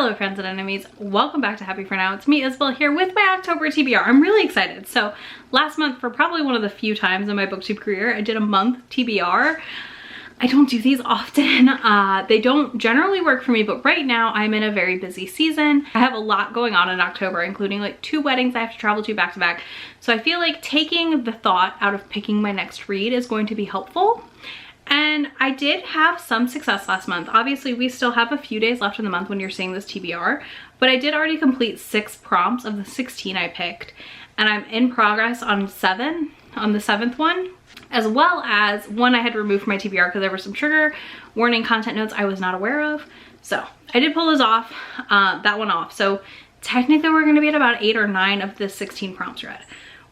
Hello friends and enemies, welcome back to Happy For Now. It's me, Isabel, here with my October TBR. I'm really excited. So last month, for probably one of the few times in my booktube career, I did a month TBR. I don't do these often. They don't generally work for me, but right now I'm in a very busy season. I have a lot going on in October, including like 2 weddings I have to travel to back to back. So I feel like taking the thought out of picking my next read is going to be helpful. And I did have some success last month. Obviously, we still have a few days left in the month when you're seeing this TBR, but I did already complete 6 prompts of the 16 I picked, and I'm in progress on the 7th one, as well as one I had to remove from my TBR because there were some trigger warning content notes I was not aware of. So I did pull those off, that one off. So technically we're gonna be at about 8 or 9 of the 16 prompts read,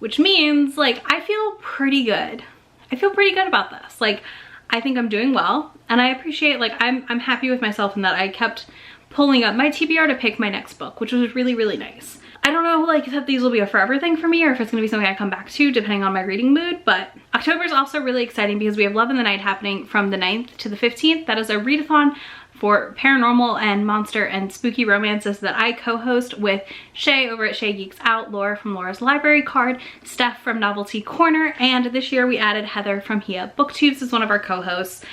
which means like I feel pretty good. I feel pretty good about this. Like, I think I'm doing well, and I appreciate, like, I'm happy with myself in that I kept pulling up my TBR to pick my next book, which was really, really nice. I don't know, like, if these will be a forever thing for me or if it's gonna be something I come back to depending on my reading mood, but October is also really exciting because we have Love in the Night happening from the 9th to the 15th. That is a readathon for paranormal and monster and spooky romances that I co-host with Shay over at Shay Geeks Out, Laura from Laura's Library Card, Steph from Novelty Corner, and this year we added Heather from Hia Booktubes as one of our co-hosts.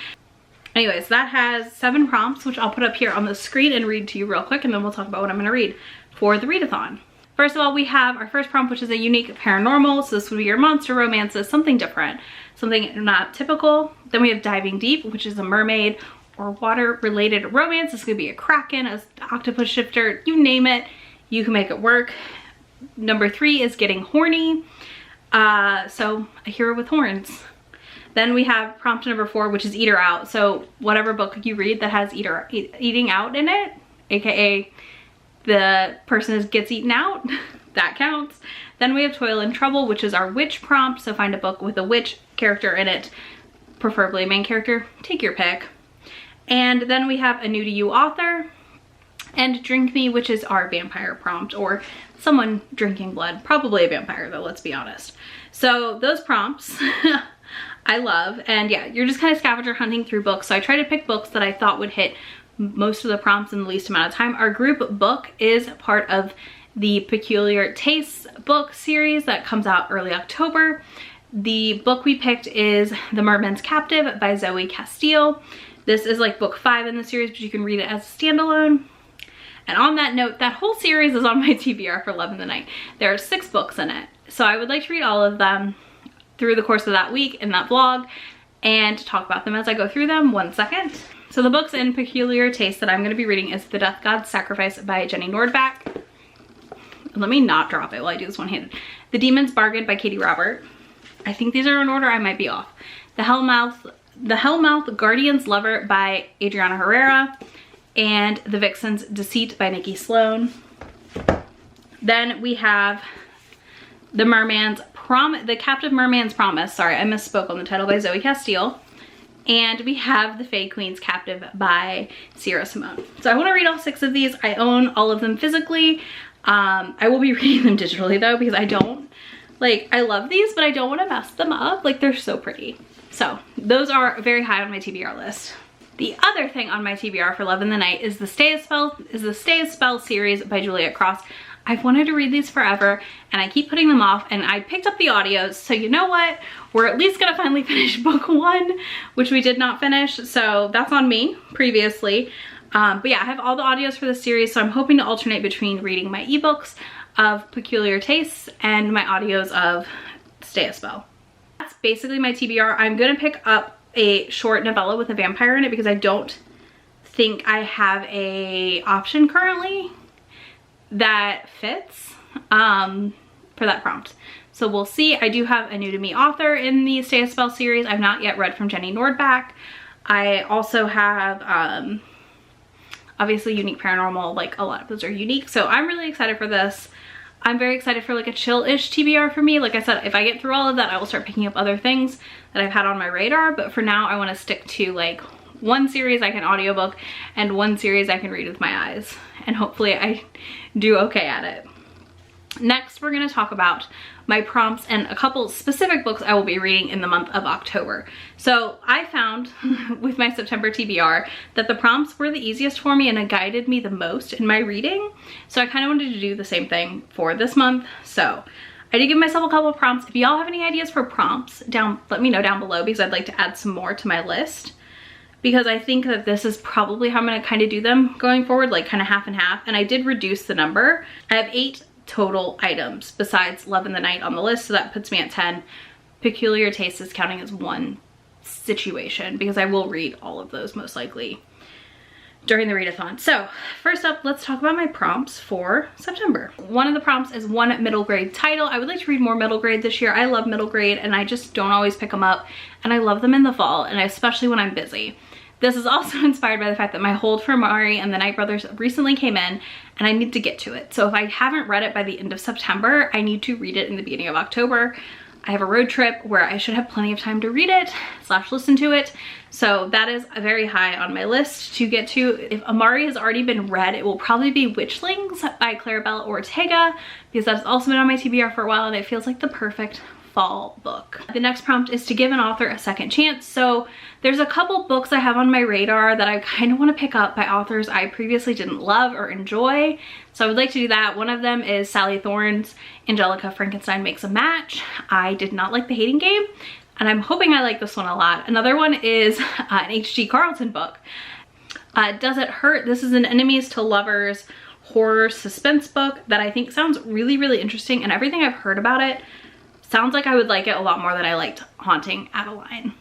Anyways, that has 7 prompts, which I'll put up here on the screen and read to you real quick, and then we'll talk about what I'm gonna read for the readathon. First of all, we have our first prompt, which is a unique paranormal. So this would be your monster romances, something different, something not typical. Then we have Diving Deep, which is a mermaid or water related romance. This could be a kraken, an octopus shifter, you name it, you can make it work. Number 3 is Getting Horny. So a hero with horns. Then we have prompt number 4, which is Eat Her Out. So whatever book you read that has eating out in it, aka the person gets eaten out, that counts. Then we have Toil and Trouble, which is our witch prompt. So find a book with a witch character in it, preferably a main character, take your pick. And then we have A New to You author, and Drink Me, which is our vampire prompt, or someone drinking blood, probably a vampire though, let's be honest. So those prompts I love, and yeah, you're just kind of scavenger hunting through books. So I try to pick books that I thought would hit most of the prompts in the least amount of time. Our group book is part of the Peculiar Tastes book series that comes out early October. The book we picked is The Merman's Captive by Zoe Castile. This is like book 5 in the series, but you can read it as a standalone. And on that note, that whole series is on my TBR for Love in the Night. There are 6 books in it. So I would like to read all of them through the course of that week in that vlog and talk about them as I go through them. 1 second. So the books in Peculiar Taste that I'm going to be reading is The Death God's Sacrifice by Jenny Nordbak. Let me not drop it while I do this one-handed. The Demon's Bargain by Katie Robert. I think these are in order, I might be off. The Hellmouth Guardian's Lover by Adriana Herrera, and The Vixen's Deceit by Nikki Sloan. Then we have The Captive Merman's Promise, sorry, I misspoke on the title, by Zoe Castile. And we have The Fae Queen's Captive by Sierra Simone. So I want to read all 6 of these. I own all of them physically. I will be reading them digitally though, because I love these, but I don't want to mess them up. Like, they're so pretty. So those are very high on my TBR list. The other thing on my TBR for Love in the Night is the Stay a Spell series by Juliet Cross. I've wanted to read these forever and I keep putting them off, and I picked up the audios. So you know what? We're at least gonna finally finish book 1, which we did not finish. So that's on me previously. But yeah, I have all the audios for the series. So I'm hoping to alternate between reading my ebooks of Peculiar Tastes and my audios of Stay a Spell. That's basically my TBR. I'm gonna pick up a short novella with a vampire in it because I don't think I have a option currently that fits for that prompt. So we'll see. I do have a new to me author in the Stay a Spell series. I've not yet read from Jenny Nordbak. I also have obviously Unique Paranormal, like a lot of those are unique. So I'm really excited for this. I'm very excited for like a chill-ish TBR for me. Like I said, if I get through all of that, I will start picking up other things that I've had on my radar. But for now, I want to stick to like 1 series I can audiobook and 1 series I can read with my eyes. And hopefully I do okay at it. Next, we're going to talk about my prompts and a couple specific books I will be reading in the month of October. So I found with my September TBR that the prompts were the easiest for me and it guided me the most in my reading. So I kind of wanted to do the same thing for this month. So I did give myself a couple of prompts. If y'all have any ideas for prompts, let me know down below, because I'd like to add some more to my list. Because I think that this is probably how I'm going to kind of do them going forward, like kind of half and half. And I did reduce the number. I have 8 total items besides Love in the Night on the list, so that puts me at 10. Peculiar Taste is counting as one situation because I will read all of those most likely during the readathon. So first up, let's talk about my prompts for September. One of the prompts is one middle grade title. I would like to read more middle grade this year. I love middle grade and I just don't always pick them up, and I love them in the fall, and especially when I'm busy. This is also inspired by the fact that my hold for Mari and the Night Brothers recently came in and I need to get to it. So if I haven't read it by the end of September, I need to read it in the beginning of October. I have a road trip where I should have plenty of time to read it / listen to it. So that is very high on my list to get to. If Amari has already been read, it will probably be Witchlings by Claribel Ortega, because that's also been on my TBR for a while and it feels like the perfect fall book. The next prompt is to give an author a second chance. So there's a couple books I have on my radar that I kind of want to pick up by authors I previously didn't love or enjoy. So I would like to do that. One of them is Sally Thorne's Angelica Frankenstein Makes a Match. I did not like The Hating Game, and I'm hoping I like this one a lot. Another one is an H.G. Carlton book. Does It Hurt? This is an enemies to lovers horror suspense book that I think sounds really, really interesting, and everything I've heard about it sounds like I would like it a lot more than I liked Haunting Adeline.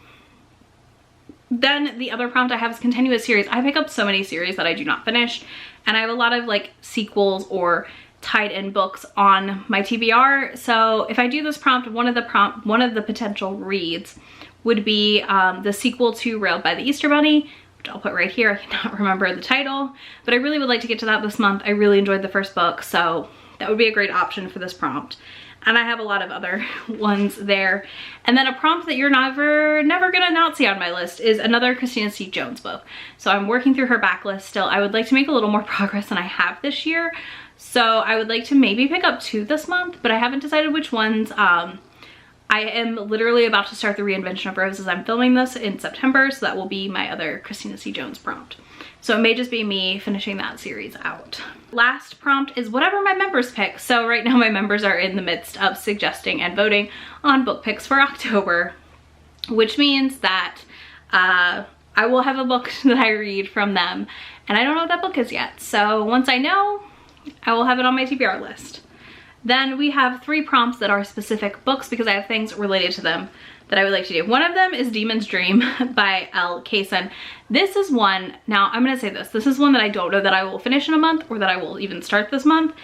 Then the other prompt I have is continue a series. I pick up so many series that I do not finish, and I have a lot of like sequels or tied in books on my TBR. So if I do this prompt, one of the potential reads would be the sequel to Railed by the Easter Bunny, which I'll put right here. I cannot remember the title, but I really would like to get to that this month. I really enjoyed the first book, so that would be a great option for this prompt. And I have a lot of other ones there. And then a prompt that you're never gonna not see on my list is another Christina C. Jones book. So I'm working through her backlist still. I would like to make a little more progress than I have this year. So I would like to maybe pick up 2 this month, but I haven't decided which ones. I am literally about to start the Reinvention of Rose as I'm filming this in September, so that will be my other Christina C. Jones prompt. So it may just be me finishing that series out. Last prompt is whatever my members pick. So right now my members are in the midst of suggesting and voting on book picks for October, which means that I will have a book that I read from them, and I don't know what that book is yet. So once I know, I will have it on my TBR list. Then we have 3 prompts that are specific books because I have things related to them that I would like to do. One of them is Demon's Dream by Elle Kaysen. This is one, now I'm gonna say this is one that I don't know that I will finish in a month or that I will even start this month,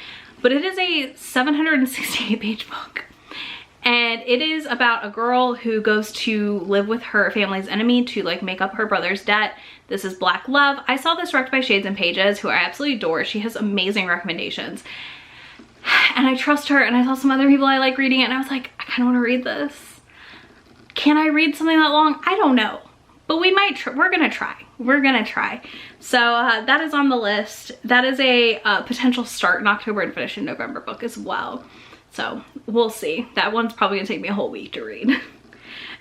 but it is a 768 page book. And it is about a girl who goes to live with her family's enemy to like make up her brother's debt. This is Black Love. I saw this directed by Shades and Pages, who I absolutely adore. She has amazing recommendations. And I trust her, and I saw some other people I like reading it, and I was like, I kind of want to read this. Can I read something that long? I don't know, but we might, we're gonna try. So that is on the list. That is a potential start in October and finish in November book as well. So we'll see. That one's probably gonna take me a whole week to read.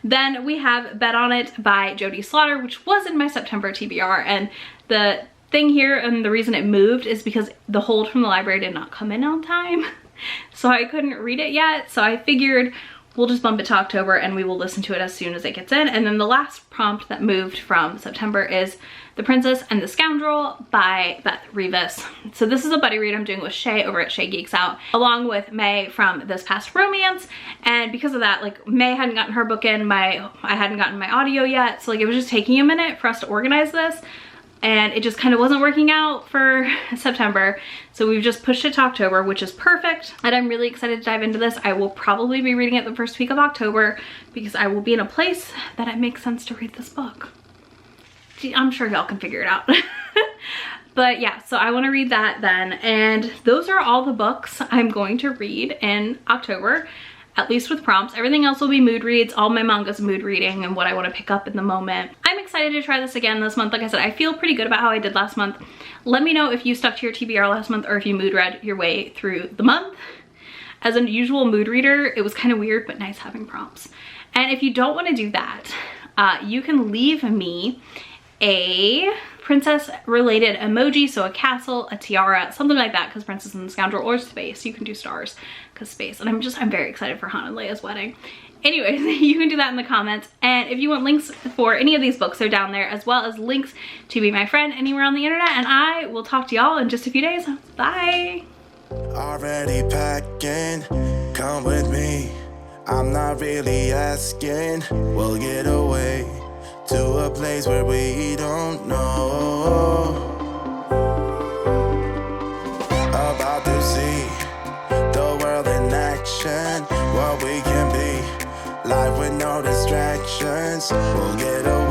Then we have Bet on It by Jody Slaughter, which was in my September TBR, and the thing here and the reason it moved is because the hold from the library did not come in on time. So I couldn't read it yet. So I figured we'll just bump it to October and we will listen to it as soon as it gets in. And then the last prompt that moved from September is The Princess and the Scoundrel by Beth Rivas. So this is a buddy read I'm doing with Shay over at Shay Geeks Out, along with May from This Past Romance. And because of that, like May hadn't gotten her book in, I hadn't gotten my audio yet. So like it was just taking a minute for us to organize this. And it just kind of wasn't working out for September. So we've just pushed it to October, which is perfect. And I'm really excited to dive into this. I will probably be reading it the first week of October because I will be in a place that it makes sense to read this book. I'm sure y'all can figure it out. But yeah, so I want to read that then. And those are all the books I'm going to read in October, at least with prompts. Everything else will be mood reads. All my manga's mood reading and what I want to pick up in the moment. I'm excited to try this again this month. Like I said, I feel pretty good about how I did last month. Let me know if you stuck to your TBR last month or if you mood read your way through the month. As a usual mood reader, it was kind of weird, but nice having prompts. And if you don't want to do that, you can leave me a princess related emoji, so a castle, a tiara, something like that, because Princess and the Scoundrel, or space. You can do stars because space. And I'm very excited for Han and Leia's wedding. Anyways, you can do that in the comments. And if you want links for any of these books, they're down there, as well as links to Be My Friend anywhere on the internet. And I will talk to y'all in just a few days. Bye. Already packing, come with me. I'm not really asking. We'll get away to a place where we don't know. About to see the world in action, what we can be. Life with no distractions, we'll get away.